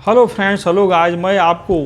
Hello friends, hello आज मैं आपको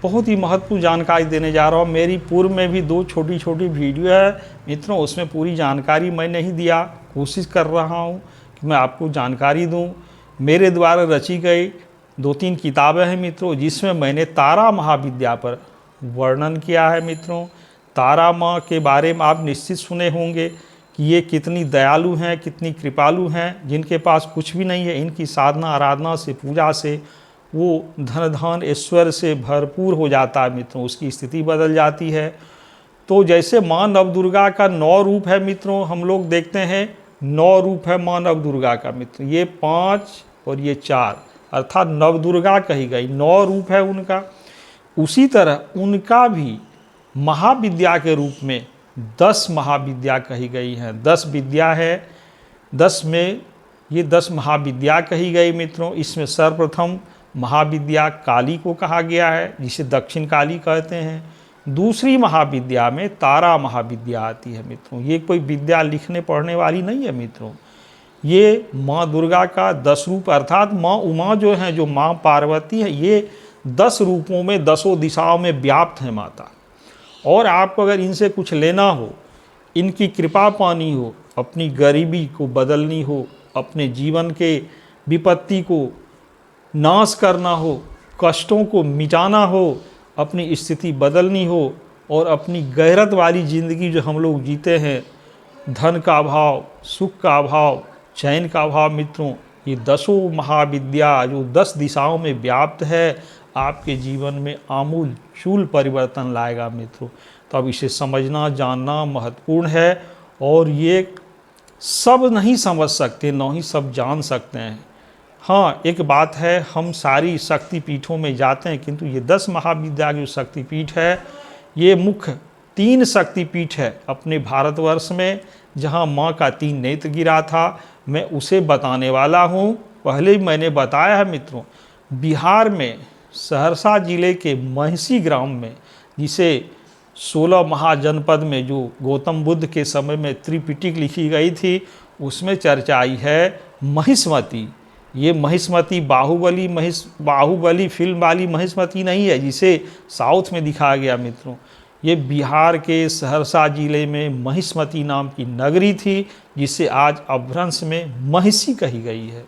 बहुत ही महत्वपूर्ण जानकारी देने जा रहा हूँ। मेरी पूर्व में भी दो छोटी छोटी वीडियो है मित्रों, उसमें पूरी जानकारी मैं नहीं दिया, कोशिश कर रहा हूँ कि मैं आपको जानकारी दूँ। मेरे द्वारा रची गई 2-3 किताबें हैं मित्रों, जिसमें मैंने तारा महाविद्या पर वर्णन किया है मित्रों। तारा माँ के बारे में आप निश्चित सुने होंगे कि ये कितनी दयालु हैं, कितनी कृपालु हैं, जिनके पास कुछ भी नहीं है, इनकी साधना आराधना से, पूजा से वो धन ऐश्वर्य से भरपूर हो जाता है मित्रों, उसकी स्थिति बदल जाती है। तो जैसे माँ नवदुर्गा का 9 रूप है मित्रों, हम लोग देखते हैं 9 रूप है माँ नवदुर्गा का मित्रों, ये 5 और ये 4, अर्थात नवदुर्गा कही गई, 9 रूप है उनका। उसी तरह उनका भी महाविद्या के रूप में 10 महाविद्या कही गई हैं, 10 विद्या है, 10 में ये 10 महाविद्या कही गई मित्रों। इसमें सर्वप्रथम महाविद्या काली को कहा गया है, जिसे दक्षिण काली कहते हैं। दूसरी महाविद्या में तारा महाविद्या आती है मित्रों। ये कोई विद्या लिखने पढ़ने वाली नहीं है मित्रों, ये माँ दुर्गा का 10 रूप, अर्थात माँ उमा जो है, जो माँ पार्वती है, ये 10 रूपों में 10 दिशाओं में व्याप्त है माता। और आपको अगर इनसे कुछ लेना हो, इनकी कृपा पानी हो, अपनी गरीबी को बदलनी हो, अपने जीवन के विपत्ति को नाश करना हो, कष्टों को मिटाना हो, अपनी स्थिति बदलनी हो, और अपनी गैरत वाली ज़िंदगी जो हम लोग जीते हैं, धन का अभाव, सुख का अभाव, चैन का अभाव मित्रों, ये 10 महाविद्या जो 10 दिशाओं में व्याप्त है, आपके जीवन में आमूल चूल परिवर्तन लाएगा मित्रों। तो अब इसे समझना जानना महत्वपूर्ण है, और ये सब नहीं समझ सकते, न ही सब जान सकते हैं। हाँ, एक बात है, हम सारी शक्तिपीठों में जाते हैं, किंतु ये 10 महाविद्या की शक्तिपीठ है, ये मुख्य 3 शक्तिपीठ है अपने भारतवर्ष में, जहाँ माँ का 3 नेत्र गिरा था। मैं उसे बताने वाला हूँ। पहले ही मैंने बताया है मित्रों, बिहार में सहरसा जिले के महिषी ग्राम में, जिसे 16 महाजनपद में जो गौतम बुद्ध के समय में त्रिपिटक लिखी गई थी, उसमें चर्चा आई है महिष्मती। ये महिष्मती बाहुबली फिल्म वाली महिष्मती नहीं है, जिसे साउथ में दिखाया गया मित्रों। ये बिहार के सहरसा जिले में महिष्मती नाम की नगरी थी, जिसे आज अपभ्रंश में महिषी कही गई है।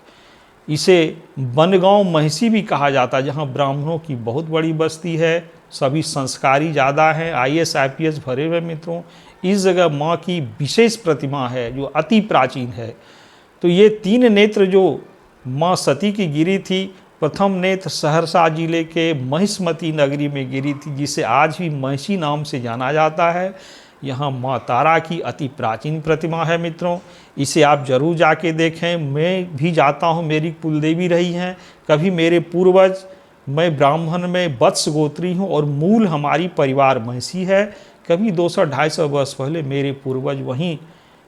इसे बनगांव महिषी भी कहा जाता है, जहाँ ब्राह्मणों की बहुत बड़ी बस्ती है, सभी संस्कारी ज़्यादा हैं, IAS IPS भरे हुए मित्रों। इस जगह माँ की विशेष प्रतिमा है जो अति प्राचीन है। तो ये 3 नेत्र जो माँ सती की गिरी थी, प्रथम नेत्र सहरसा जिले के महिष्मती नगरी में गिरी थी, जिसे आज भी महिषी नाम से जाना जाता है। यहाँ माँ तारा की अति प्राचीन प्रतिमा है मित्रों, इसे आप जरूर जाके देखें। मैं भी जाता हूँ, मेरी कुलदेवी रही हैं। कभी मेरे पूर्वज, मैं ब्राह्मण में वत्स गोत्री हूँ और मूल हमारी परिवार महिषी है। कभी 200-250 वर्ष पहले मेरे पूर्वज वहीं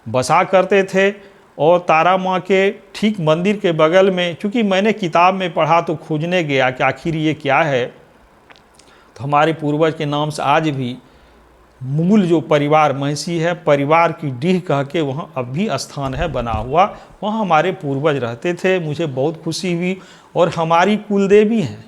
बसा करते थे। और तारा माँ के ठीक मंदिर के बगल में, चूँकि मैंने किताब में पढ़ा तो खोजने गया कि आखिर ये क्या है, तो हमारे पूर्वज के नाम से आज भी मूल जो परिवार महिषी है, परिवार की डीह कह के वहाँ अब भी स्थान है बना हुआ, वहाँ हमारे पूर्वज रहते थे। मुझे बहुत खुशी हुई, और हमारी कुलदेवी हैं,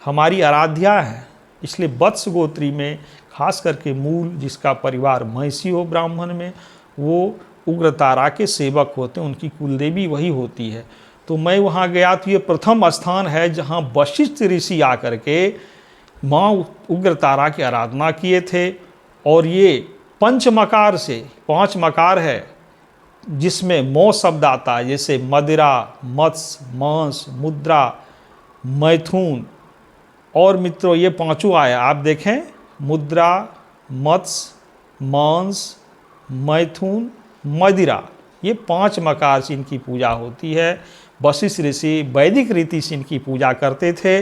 हमारी आराध्या है। इसलिए वत्स गोत्री में खास करके मूल जिसका परिवार महिषी हो ब्राह्मण में, वो उग्र तारा के सेवक होते हैं, उनकी कुलदेवी वही होती है। तो मैं वहाँ गया तो ये प्रथम स्थान है जहाँ वशिष्ठ ऋषि आकर के माँ उग्र तारा की आराधना किए थे। और ये पंचमकार से 5 मकार है, जिसमें मौ शब्द आता है, जैसे मदिरा, मत्स्य, मांस, मुद्रा, मैथुन। और मित्रों ये 5 आया, आप देखें, मुद्रा, मत्स्य, मांस, मैथुन, मदिरा, ये 5 मकार से इनकी पूजा होती है। वशिष्ठ ऋषि वैदिक रीति से इनकी पूजा करते थे,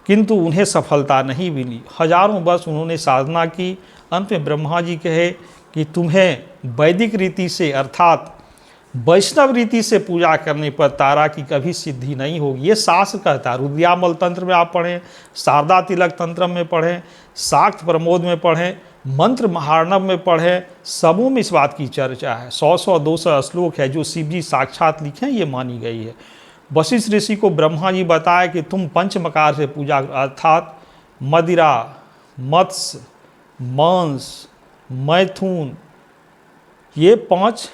किंतु उन्हें सफलता नहीं मिली। हजारों वर्ष उन्होंने साधना की। अंत में ब्रह्मा जी कहे कि तुम्हें वैदिक रीति से, अर्थात वैष्णव रीति से पूजा करने पर तारा की कभी सिद्धि नहीं होगी। ये शास्त्र कहता है। रुद्यामल तंत्र में आप पढ़ें, शारदा तिलक तंत्र में पढ़ें, शाक्त प्रमोद में पढ़ें, मंत्र महार्णव में पढ़ें, सबों में इस बात की चर्चा है। 100-200 श्लोक है जो शिव जी साक्षात लिखे हैं, ये मानी गई है। वशिष्ठ ऋषि को ब्रह्मा जी बताया कि तुम पंचमकार से पूजा, अर्थात मदिरा, मत्स्य, मांस, मैथुन, ये 5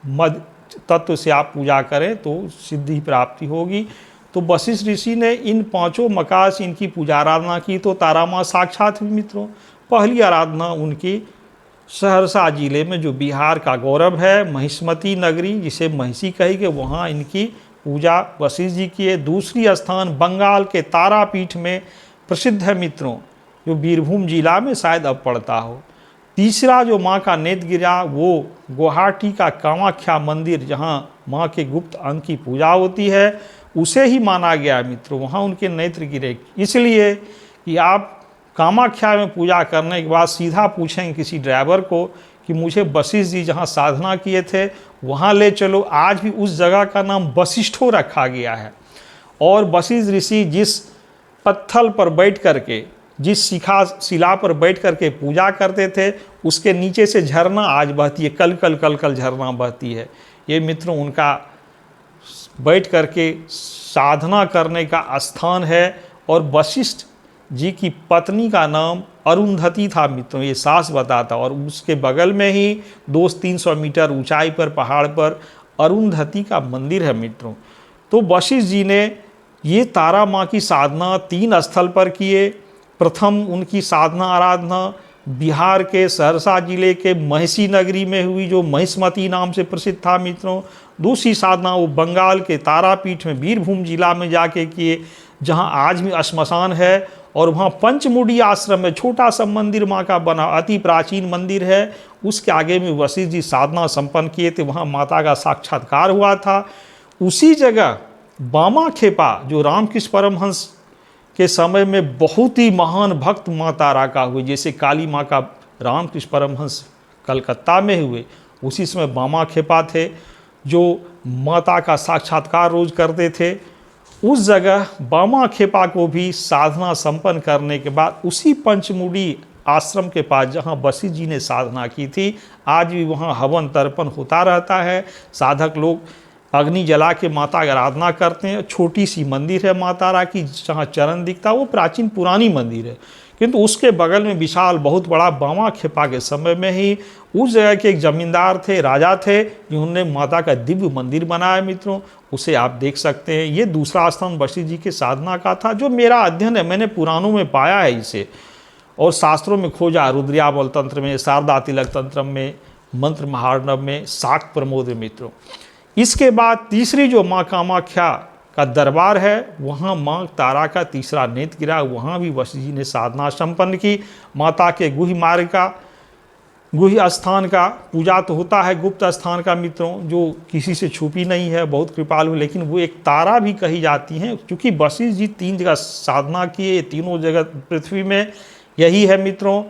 मद तत्व से आप पूजा करें तो सिद्धि प्राप्ति होगी। तो वशिष्ठ ऋषि ने इन 5 मकार से इनकी पूजा आराधना की तो तारा माँ साक्षात हुई मित्रों। पहली आराधना उनकी सहरसा जिले में, जो बिहार का गौरव है, महिष्मती नगरी जिसे महिषी कही गई, वहाँ इनकी पूजा वशिष्ठ जी की है। दूसरी स्थान बंगाल के तारापीठ में प्रसिद्ध है मित्रों, जो बीरभूम जिला में शायद अब पड़ता हो। तीसरा जो माँ का नेत्र गिरा वो गुवाहाटी का कामाख्या मंदिर, जहाँ माँ के गुप्त अंग की पूजा होती है, उसे ही माना गया है मित्रों, वहाँ उनके नेत्र गिरे। इसलिए कि आप कामाख्या में पूजा करने के बाद सीधा पूछेंगे किसी ड्राइवर को कि मुझे वशिष्ठ जी जहाँ साधना किए थे वहाँ ले चलो। आज भी उस जगह का नाम वशिष्ठो रखा गया है। और वशिष्ठ ऋषि जिस पत्थर पर बैठ करके, जिस शिला पर बैठ करके पूजा करते थे, उसके नीचे से झरना आज बहती है, कल कल कल कल झरना बहती है। ये मित्रों उनका बैठ करके साधना करने का स्थान है। और वशिष्ठ जी की पत्नी का नाम अरुंधति था मित्रों, ये सास बताता। और उसके बगल में ही 200-300 मीटर ऊंचाई पर पहाड़ पर अरुंधति का मंदिर है मित्रों। तो वशिष्ठ जी ने ये तारा माँ की साधना 3 स्थल पर किए। प्रथम उनकी साधना आराधना बिहार के सहरसा जिले के महिषी नगरी में हुई, जो महिष्मती नाम से प्रसिद्ध था मित्रों। दूसरी साधना वो बंगाल के तारापीठ में बीरभूम जिला में जाके किए, जहाँ आज भी श्मशान है। और वहाँ पंचमुड़ी आश्रम में छोटा सा मंदिर माँ का बना, अति प्राचीन मंदिर है, उसके आगे में वशिष्ठ जी साधना संपन्न किए थे, वहाँ माता का साक्षात्कार हुआ था। उसी जगह बामा खेपा, जो रामकृष्ण परमहंस के समय में बहुत ही महान भक्त माँ तारा का हुए, जैसे काली माँ का रामकृष्ण परमहंस कलकत्ता में हुए, उसी समय बामा खेपा थे जो माता का साक्षात्कार रोज करते थे। उस जगह बामा खेपा को भी साधना संपन्न करने के बाद उसी पंचमुड़ी आश्रम के पास जहाँ वशिष्ठ जी ने साधना की थी, आज भी वहाँ हवन तर्पण होता रहता है। साधक लोग अग्नि जला के माता की आराधना करते हैं। छोटी सी मंदिर है माँ तारा की, जहाँ चरण दिखता है, वो प्राचीन पुरानी मंदिर है। किंतु उसके बगल में विशाल बहुत बड़ा बामा खेपा के समय में ही उस जगह के एक जमींदार थे, राजा थे, जिन्होंने माता का दिव्य मंदिर बनाया मित्रों, उसे आप देख सकते हैं। ये दूसरा स्थान वशिष्ठ जी के साधना का था, जो मेरा अध्ययन है, मैंने पुराणों में पाया है इसे और शास्त्रों में खोजा, रुद्रियाबल तंत्र में, शारदा तिलक तंत्र में, मंत्र महार्णव में, शाक्त प्रमोद मित्रों। इसके बाद तीसरी जो माँ कामाख्या का दरबार है, वहाँ माँ तारा का तीसरा नेत्र गिरा, वहाँ भी वशिष्ठ जी ने साधना संपन्न की। माता के गुहि मार्ग का, गुहि स्थान का पूजा तो होता है, गुप्त स्थान का मित्रों, जो किसी से छुपी नहीं है, बहुत कृपालु, लेकिन वो एक तारा भी कही जाती हैं, क्योंकि वशिष्ठ जी 3 जगह साधना किए, तीनों जगह पृथ्वी में यही है मित्रों।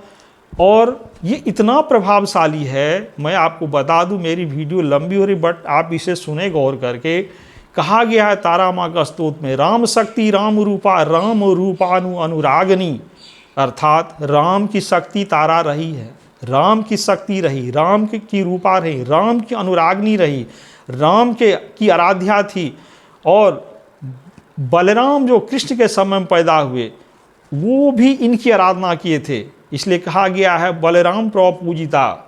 और ये इतना प्रभावशाली है, मैं आपको बता दूं, मेरी वीडियो लंबी हो रही, बट आप इसे सुने गौर करके। कहा गया है तारा माँ का स्तोत्र में, राम शक्ति राम रूपा राम रूपानु अनुरागनी, अर्थात राम की शक्ति तारा रही है, राम की शक्ति रही, राम की रूपा रही, राम की अनुरागनी रही, राम की आराध्या थी। और बलराम जो कृष्ण के समय में पैदा हुए, वो भी इनकी आराधना किए थे। इसलिए कहा गया है बलराम प्रभु पूजिता।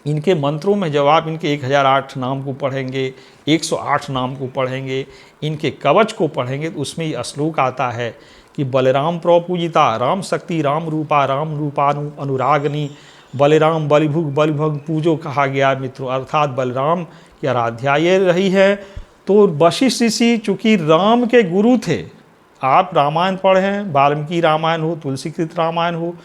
इनके मंत्रों में जब आप इनके 1008 नाम को पढ़ेंगे, 108 नाम को पढ़ेंगे, इनके कवच को पढ़ेंगे, तो उसमें ये श्लोक आता है कि बलराम प्रभु पूजिता, राम शक्ति राम रूपा राम रूपानु अनुरागनी, बलराम बलिभुग बलिभग पूजो कहा गया मित्रों, अर्थात बलराम की आराध्या ये रही है। तो वशिष्ठ ऋषि चूँकि राम के गुरु थे, आप रामायण पढ़ें, वाल्मीकि रामायण हो, तुलसीकृत रामायण हो,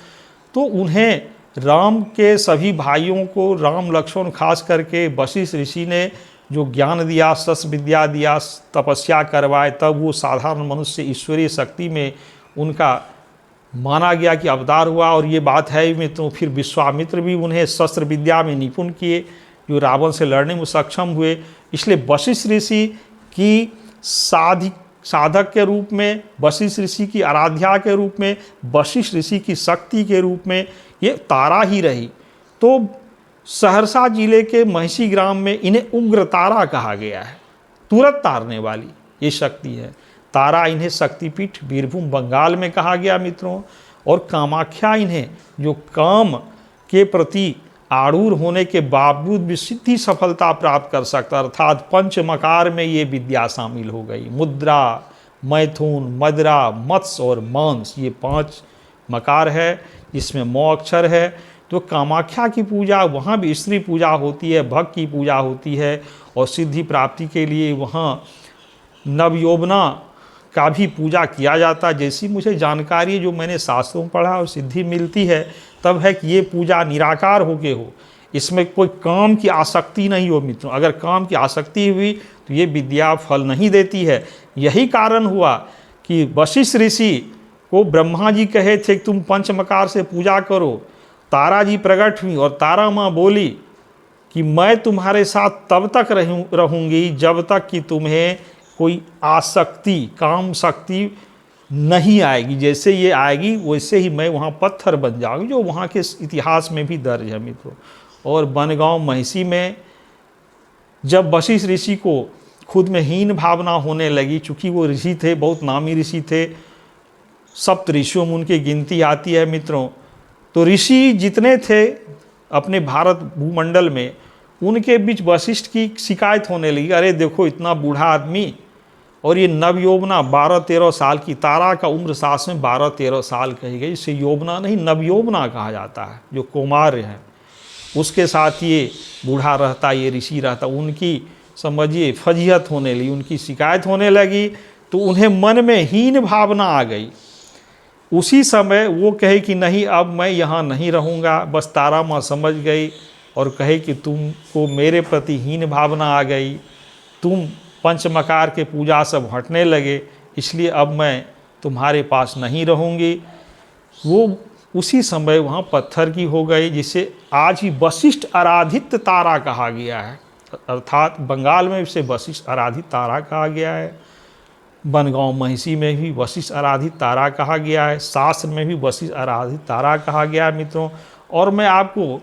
तो उन्हें राम के सभी भाइयों को, राम लक्ष्मण खास करके वशिष्ठ ऋषि ने जो ज्ञान दिया, शस्त्र विद्या दिया, तपस्या करवाए, तब वो साधारण मनुष्य ईश्वरीय शक्ति में उनका माना गया कि अवतार हुआ। और ये बात है मित्रों, फिर विश्वामित्र भी उन्हें शस्त्र विद्या में निपुण किए, जो रावण से लड़ने में सक्षम हुए। इसलिए वशिष्ठ ऋषि की साधक के रूप में, वशिष्ठ ऋषि की आराध्या के रूप में, वशिष्ठ ऋषि की शक्ति के रूप में ये तारा ही रही। तो सहरसा जिले के महिषी ग्राम में इन्हें उग्र तारा कहा गया है, तुरंत तारने वाली, ये शक्ति है। तारा इन्हें शक्तिपीठ बीरभूम बंगाल में कहा गया मित्रों। और कामाख्या इन्हें जो काम के प्रति आरूढ़ होने के बावजूद भी सिद्धि सफलता प्राप्त कर सकता, अर्थात पंचमकार में ये विद्या शामिल हो गई। मुद्रा, मैथुन, मदरा, मत्स्य और मांस, ये 5 मकार है, इसमें मौ अक्षर है। तो कामाख्या की पूजा वहाँ भी स्त्री पूजा होती है, भक्त की पूजा होती है, और सिद्धि प्राप्ति के लिए वहाँ नवयौवना का भी पूजा किया जाता है। जैसी मुझे जानकारी जो मैंने शास्त्रों में पढ़ा और सिद्धि मिलती है तब है कि ये पूजा निराकार होके हो, इसमें कोई काम की आसक्ति नहीं हो मित्रों। अगर काम की आसक्ति हुई तो ये विद्या फल नहीं देती है। यही कारण हुआ कि वशिष्ठ ऋषि को ब्रह्मा जी कहे थे कि तुम पंचमकार से पूजा करो। तारा जी प्रकट हुई और तारा माँ बोली कि मैं तुम्हारे साथ तब तक रहूँगी जब तक कि तुम्हें कोई आसक्ति, काम शक्ति नहीं आएगी। जैसे ये आएगी वैसे ही मैं वहाँ पत्थर बन जाऊँगी, जो वहाँ के इतिहास में भी दर्ज है मित्रों। और बनगांव महिषी में जब वशिष्ठ ऋषि को खुद में हीन भावना होने लगी, चूँकि वो ऋषि थे, बहुत नामी ऋषि थे, सप्त ऋषियों में उनकी गिनती आती है मित्रों। तो ऋषि जितने थे अपने भारत भूमंडल में, उनके बीच वशिष्ठ की शिकायत होने लगी, अरे देखो इतना बूढ़ा आदमी और ये नवयौवना 12-13 साल की, तारा का उम्र सास में 12-13 साल कही गई, इसे यौवना नहीं नवयौवना कहा जाता है, जो कुमार हैं उसके साथ ये बूढ़ा रहता, ये ऋषि रहता। उनकी समझिए फजीहत होने लगी, उनकी शिकायत होने लगी, तो उन्हें मन में हीन भावना आ गई। उसी समय वो कहे कि नहीं अब मैं यहाँ नहीं रहूँगा। बस तारा माँ समझ गई और कहे कि तुमको मेरे प्रति हीन भावना आ गई, तुम पंचमकार के पूजा सब हटने लगे, इसलिए अब मैं तुम्हारे पास नहीं रहूँगी। वो उसी समय वहाँ पत्थर की हो गई, जिसे आज ही वशिष्ठ आराधित तारा कहा गया है, अर्थात बंगाल में इसे वशिष्ठ आराधित तारा कहा गया है। बनगांव महिषी में भी वशिष्ठ आराधित तारा कहा गया है, शास्त्र में भी वशिष्ठ आराधित तारा कहा गया है मित्रों। और मैं आपको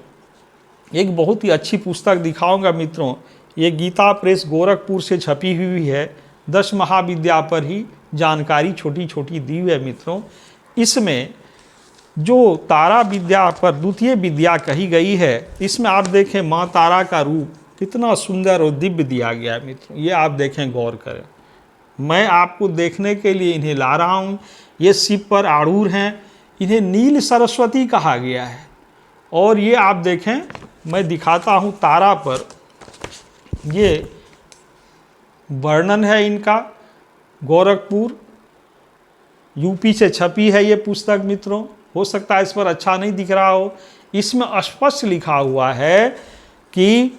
एक बहुत ही अच्छी पुस्तक दिखाऊंगा मित्रों, ये गीता प्रेस गोरखपुर से छपी हुई है, 10 महाविद्या पर ही जानकारी छोटी छोटी दी हुई है मित्रों। इसमें जो तारा विद्या पर द्वितीय विद्या कही गई है, इसमें आप देखें माँ तारा का रूप कितना सुंदर और दिव्य दिया गया है मित्रों। ये आप देखें, गौर करें, मैं आपको देखने के लिए इन्हें ला रहा हूँ। ये शिव पर आरूढ़ हैं, इन्हें नील सरस्वती कहा गया है। और ये आप देखें, मैं दिखाता हूँ तारा पर, ये वर्णन है इनका, गोरखपुर यूपी से छपी है ये पुस्तक मित्रों। हो सकता है इस पर अच्छा नहीं दिख रहा हो, इसमें स्पष्ट लिखा हुआ है कि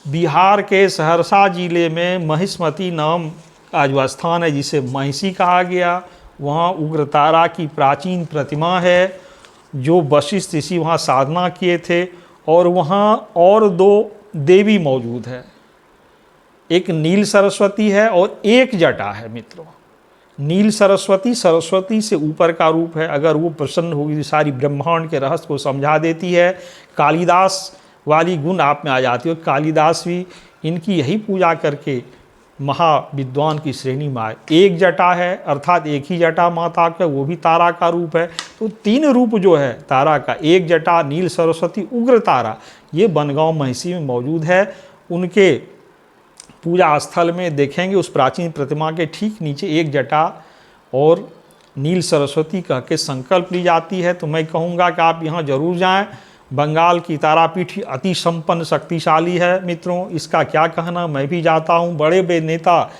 बिहार के सहरसा जिले में महिष्मती नाम का जो स्थान है जिसे महिषी कहा गया, वहाँ उग्रतारा की प्राचीन प्रतिमा है, जो वशिष्ठ ऋषि वहाँ साधना किए थे। और वहाँ और 2 देवी मौजूद है, एक नील सरस्वती है और एक जटा है मित्रों। नील सरस्वती सरस्वती से ऊपर का रूप है, अगर वो प्रसन्न होगी तो सारी ब्रह्मांड के रहस्य को समझा देती है। कालिदास वाली गुण आप में आ जाती है, कालिदास भी इनकी यही पूजा करके महाविद्वान की श्रेणी में आए। एक जटा है, अर्थात एक ही जटा माता का, वो भी तारा का रूप है। तो 3 रूप जो है तारा का, एक जटा, नील सरस्वती, उग्र तारा, ये बनगांव महिषी में मौजूद है। उनके पूजा स्थल में देखेंगे उस प्राचीन प्रतिमा के ठीक नीचे एक जटा और नील सरस्वती कह के संकल्प ली जाती है। तो मैं कहूँगा कि आप यहाँ जरूर जाएं। बंगाल की तारापीठ अति संपन्न शक्तिशाली है मित्रों, इसका क्या कहना, मैं भी जाता हूँ। बड़े बड़े नेता,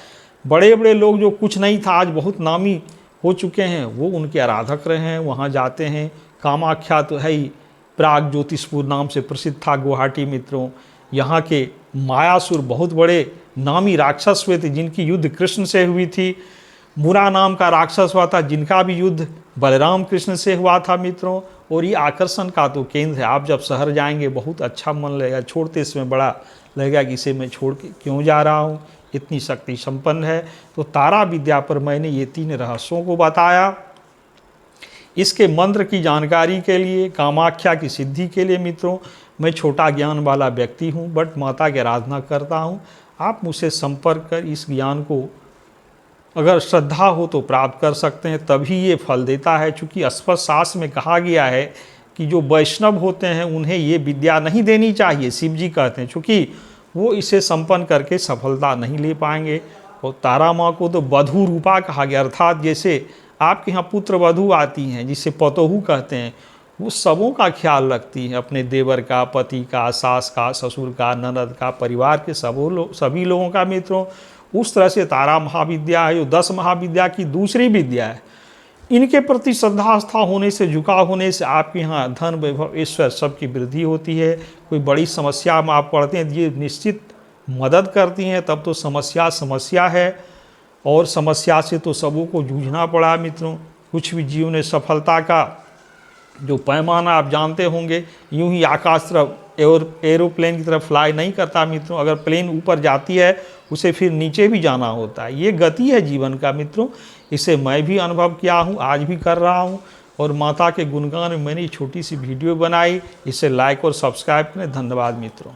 बड़े बड़े लोग जो कुछ नहीं था आज बहुत नामी हो चुके हैं, वो उनके आराधक रहे हैं, वहाँ जाते हैं। कामाख्या तो है ही, प्राग ज्योतिषपुर नाम से प्रसिद्ध था गुवाहाटी मित्रों। यहाँ के मायासुर बहुत बड़े नामी राक्षस हुए थे, जिनकी युद्ध कृष्ण से हुई थी। मुरा नाम का राक्षस हुआ था, जिनका भी युद्ध बलराम कृष्ण से हुआ था मित्रों। और ये आकर्षण का तो केंद्र है। आप जब शहर जाएंगे बहुत अच्छा मन लगेगा, छोड़ते इसमें बड़ा लगेगा कि इसे मैं छोड़ के क्यों जा रहा हूँ, इतनी शक्ति संपन्न है। तो तारा विद्या पर मैंने ये 3 रहस्यों को बताया। इसके मंत्र की जानकारी के लिए, कामाख्या की सिद्धि के लिए मित्रों, मैं छोटा ज्ञान वाला व्यक्ति हूँ, बट माता की आराधना करता हूँ। आप मुझसे संपर्क कर इस ज्ञान को अगर श्रद्धा हो तो प्राप्त कर सकते हैं, तभी ये फल देता है। चूँकि स्पष्ट शास्त्र में कहा गया है कि जो वैष्णव होते हैं उन्हें ये विद्या नहीं देनी चाहिए, शिव जी कहते हैं, चूँकि वो इसे संपन्न करके सफलता नहीं ले पाएंगे। और तारा माँ को तो वधू रूपा कहा गया, अर्थात जैसे आपके यहाँ पुत्र वधू आती हैं जिसे पतोहू कहते हैं, वो सबों का ख्याल रखती है, अपने देवर का, पति का, सास का, ससुर का, ननद का, परिवार के सभी लोगों का मित्रों। उस तरह से तारा महाविद्या है जो 10 महाविद्या की दूसरी विद्या है। इनके प्रति श्रद्धा आस्था होने से, झुकाव होने से आपके यहाँ धन, वैभव, ऐश्वर्य सबकी वृद्धि होती है। कोई बड़ी समस्या में आप पड़ते हैं, ये निश्चित मदद करती हैं, तब तो समस्या है, और समस्या से तो सबों को जूझना पड़ा मित्रों। कुछ भी जीवन में सफलता का जो पैमाना आप जानते होंगे, यूं ही आकाश तरफ एरोप्लेन की तरफ फ्लाई नहीं करता मित्रों। अगर प्लेन ऊपर जाती है उसे फिर नीचे भी जाना होता है। ये गति है जीवन का मित्रों। इसे मैं भी अनुभव किया हूँ, आज भी कर रहा हूँ। और माता के गुणगान में मैंने छोटी सी वीडियो बनाई। इसे लाइक और सब्सक्राइब करें। धन्यवाद मित्रों।